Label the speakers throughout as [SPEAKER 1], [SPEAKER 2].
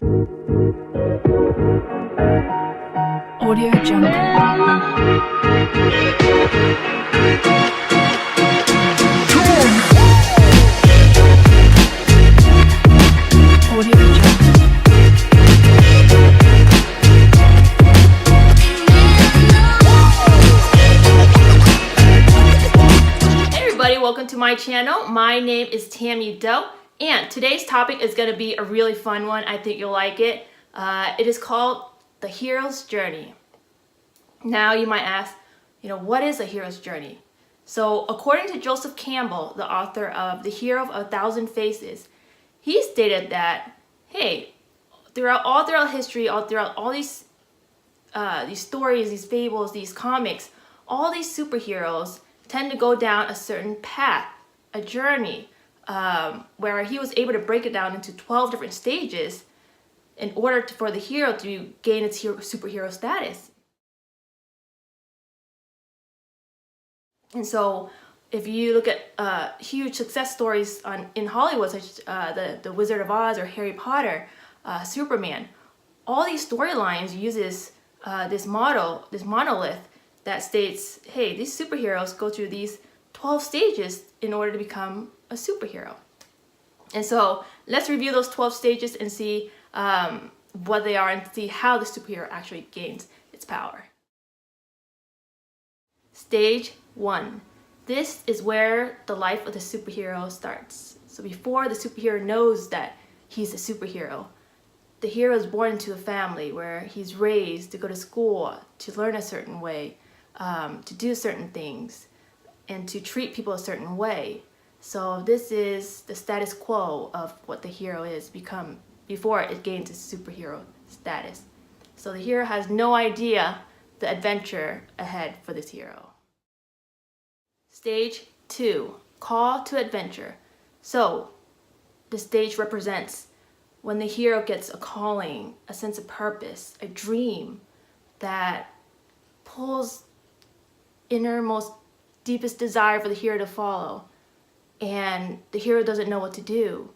[SPEAKER 1] Audio Jungle. Audio Jungle.
[SPEAKER 2] Hey everybody, welcome to my channel. My name is Tammy Doe, and today's topic is going to be a really fun one. I think you'll like it. It is called The Hero's Journey. Now you might ask, what is a hero's journey? So according to Joseph Campbell, the author of The Hero of a Thousand Faces, he stated that, hey, throughout history, throughout all these stories, these fables, these comics, all these superheroes tend to go down a certain path, a journey, where he was able to break it down into 12 different stages in order for the hero to gain its superhero status. And so if you look at huge success stories in Hollywood, such as the Wizard of Oz or Harry Potter, Superman, all these storylines uses this monolith that states, hey, these superheroes go through these 12 stages in order to become a superhero. And so let's review those 12 stages and see what they are and see how the superhero actually gains its power. Stage 1. This is where the life of the superhero starts. So before the superhero knows that he's a superhero, the hero is born into a family where he's raised to go to school, to learn a certain way, to do certain things, and to treat people a certain way. So this is the status quo of what the hero is become before it gains its superhero status. So the hero has no idea the adventure ahead for this hero. Stage 2, call to adventure. So the stage represents when the hero gets a calling, a sense of purpose, a dream that pulls innermost, deepest desire for the hero to follow. And the hero doesn't know what to do.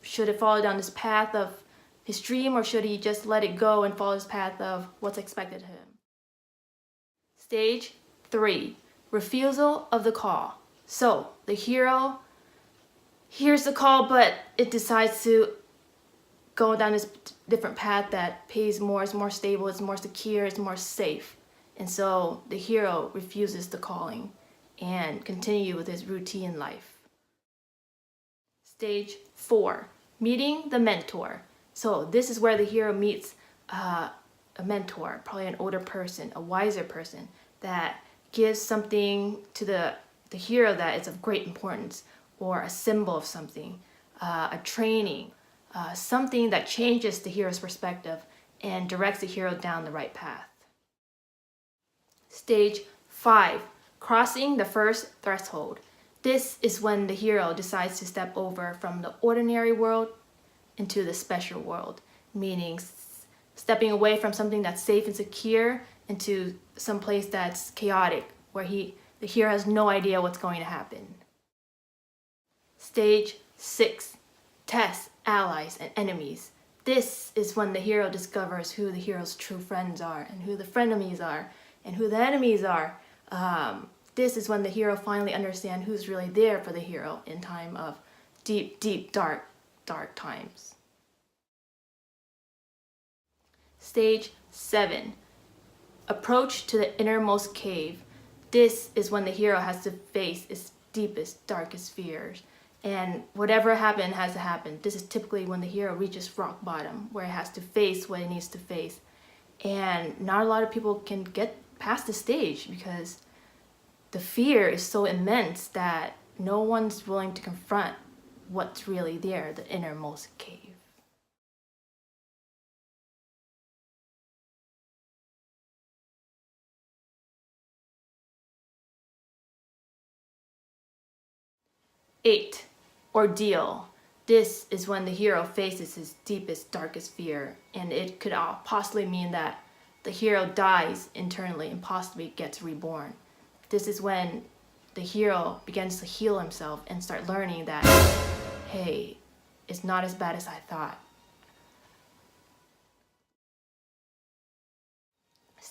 [SPEAKER 2] Should it follow down this path of his dream, or should he just let it go and follow his path of what's expected of him? Stage 3, refusal of the call. So the hero hears the call, but it decides to go down this different path that pays more, is more stable, is more secure, is more safe. And so the hero refuses the calling and continue with his routine life. Stage 4, meeting the mentor. So this is where the hero meets a mentor, probably an older person, a wiser person, that gives something to the hero that is of great importance, or a symbol of something, a training, something that changes the hero's perspective and directs the hero down the right path. Stage 5, crossing the first threshold. This is when the hero decides to step over from the ordinary world into the special world, meaning stepping away from something that's safe and secure into some place that's chaotic, where the hero has no idea what's going to happen. Stage 6, test allies and enemies. This is when the hero discovers who the hero's true friends are, and who the frenemies are, and who the enemies are. This is when the hero finally understands who's really there for the hero in time of deep, deep, dark times. Stage 7, approach to the innermost cave. This is when the hero has to face its deepest, darkest fears. And whatever happened has to happen. This is typically when the hero reaches rock bottom, where it has to face what it needs to face. And not a lot of people can get past this stage because the fear is so immense that no one's willing to confront what's really there, the innermost cave. Eight, ordeal. This is when the hero faces his deepest, darkest fear, and it could possibly mean that the hero dies internally and possibly gets reborn. This is when the hero begins to heal himself and start learning that, hey, it's not as bad as I thought.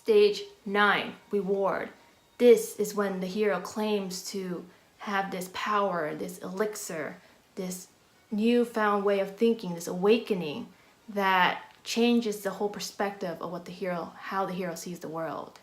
[SPEAKER 2] Stage 9, reward. This is when the hero claims to have this power, this elixir, this newfound way of thinking, this awakening that changes the whole perspective of how the hero sees the world.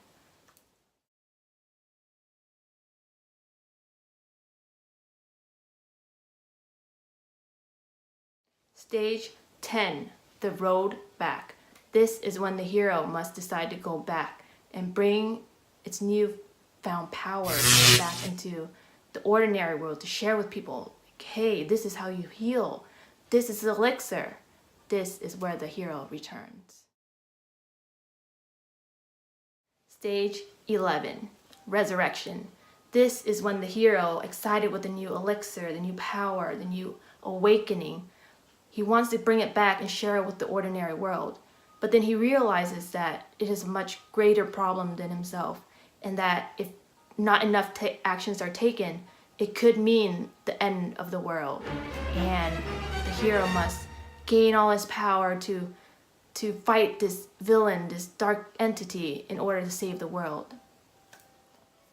[SPEAKER 2] Stage 10, the road back. This is when the hero must decide to go back and bring its newfound power back into the ordinary world to share with people. Like, hey, this is how you heal. This is the elixir. This is where the hero returns. Stage 11, resurrection. This is when the hero, excited with the new elixir, the new power, the new awakening, he wants to bring it back and share it with the ordinary world. But then he realizes that it is a much greater problem than himself, and that if not enough actions are taken, it could mean the end of the world. And the hero must gain all his power to fight this villain, this dark entity, in order to save the world.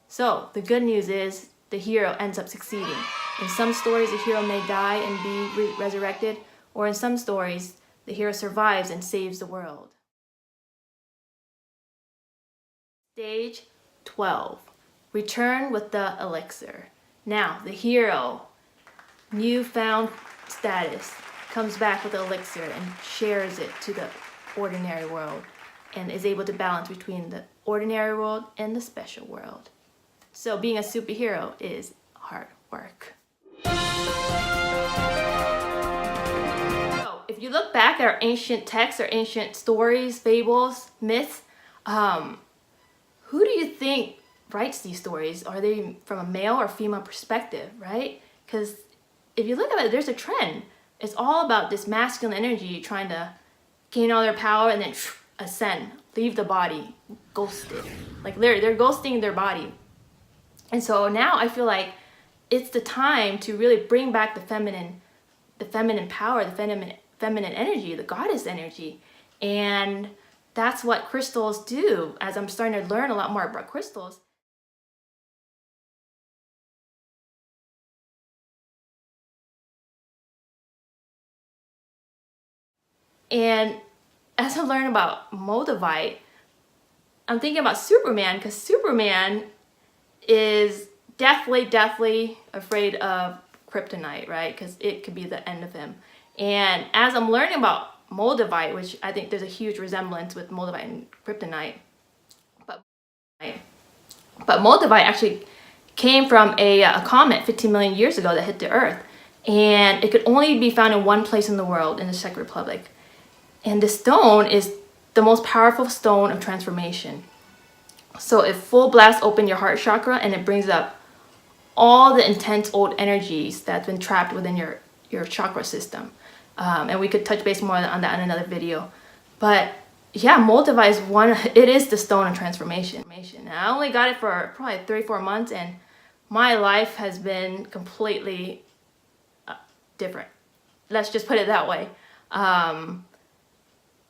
[SPEAKER 2] So the good news is the hero ends up succeeding. In some stories, the hero may die and be resurrected, or in some stories, the hero survives and saves the world. Stage 12, return with the elixir. Now, the hero, newfound status, comes back with the elixir and shares it to the ordinary world, and is able to balance between the ordinary world and the special world. So being a superhero is hard work. So if you look back at our ancient texts, our ancient stories, fables, myths, who do you think writes these stories? Are they from a male or female perspective, right? Because if you look at it, there's a trend. It's all about this masculine energy trying to gain all their power and then ascend, leave the body, ghosted. Like they're ghosting their body. And so now I feel like it's the time to really bring back the feminine power, the feminine energy, the goddess energy. And that's what crystals do. As I'm starting to learn a lot more about crystals, and as I'm learning about Moldavite, I'm thinking about Superman, because Superman is definitely afraid of kryptonite, right? Because it could be the end of him. And as I'm learning about Moldavite, which I think there's a huge resemblance with Moldavite and kryptonite, but Moldavite actually came from a comet 15 million years ago that hit the Earth, and it could only be found in one place in the world, in the Czech Republic. And this stone is the most powerful stone of transformation. So it full blasts open your heart chakra, and it brings up all the intense old energies that's been trapped within your chakra system. And we could touch base more on that in another video. But yeah, Moldavite is it is the stone of transformation. And I only got it for probably 3-4 months, and my life has been completely different. Let's just put it that way.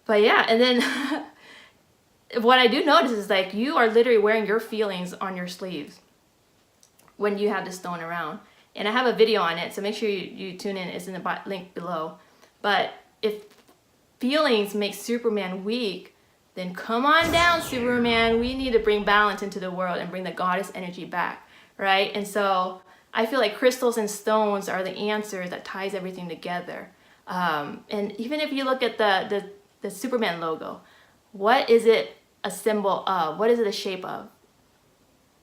[SPEAKER 2] But yeah, and then what I do notice is like you are literally wearing your feelings on your sleeves when you have this stone around. And I have a video on it, so make sure you tune in. It's in the link below. But if feelings make Superman weak, then come on down, Superman. We need to bring balance into the world and bring the goddess energy back, right? And so I feel like crystals and stones are the answer that ties everything together. And even if you look at the Superman logo, what is it a symbol of? What is it a shape of?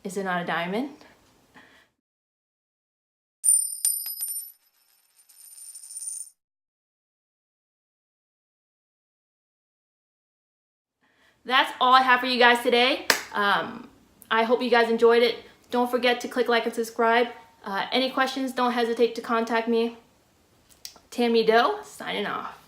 [SPEAKER 2] Is it not a diamond? That's all I have for you guys today. I hope you guys enjoyed it. Don't forget to click like and subscribe. Any questions, don't hesitate to contact me. Tammy Doe, signing off.